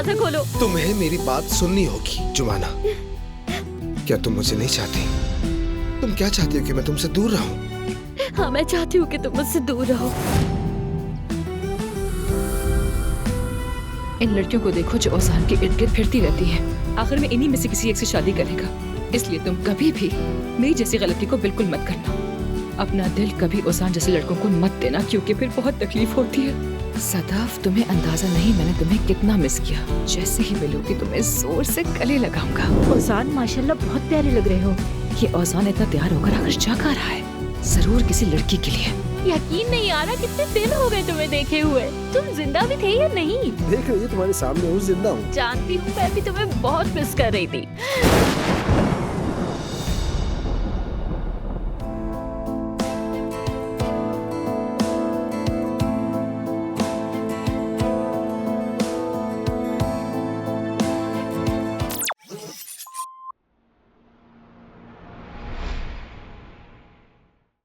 दरवाजा खोलो। तुम्हें मेरी बात सुननी होगी जुमाना। क्या तुम मुझे नहीं चाहती? तुम क्या चाहती हो कि मैं तुमसे दूर रहूं? हाँ मैं चाहती हूँ कि तुम मुझसे दूर रहो। इन लड़कियों को देखो जो ओजान के इर्द गिर्द फिरती रहती है। आखिर में इन्हीं में से किसी एक से शादी करेगा। इसलिए तुम कभी भी मेरी जैसी गलती को बिल्कुल मत करना। अपना दिल कभी ओजान जैसे लड़कों को मत देना, क्योंकि फिर बहुत तकलीफ होती है। सदाफ, तुम्हें अंदाजा नहीं मैंने तुम्हें कितना मिस किया। जैसे ही मिलूंगी तुम्हें जोर से गले लगाऊंगा। ओजान माशाल्लाह बहुत प्यारे लग रहे हो। ये ओजान इतना तैयार होकर आखिर जा कहाँ रहा है? जरूर किसी लड़की के लिए। यकीन नहीं आ रहा कितने दिन हो गए तुम्हें देखे हुए। तुम जिंदा भी थे या नहीं? देख रही हो तुम्हारे सामने हूँ, जिंदा हूँ। जानती हूँ, मैं भी तुम्हें बहुत मिस कर रही थी।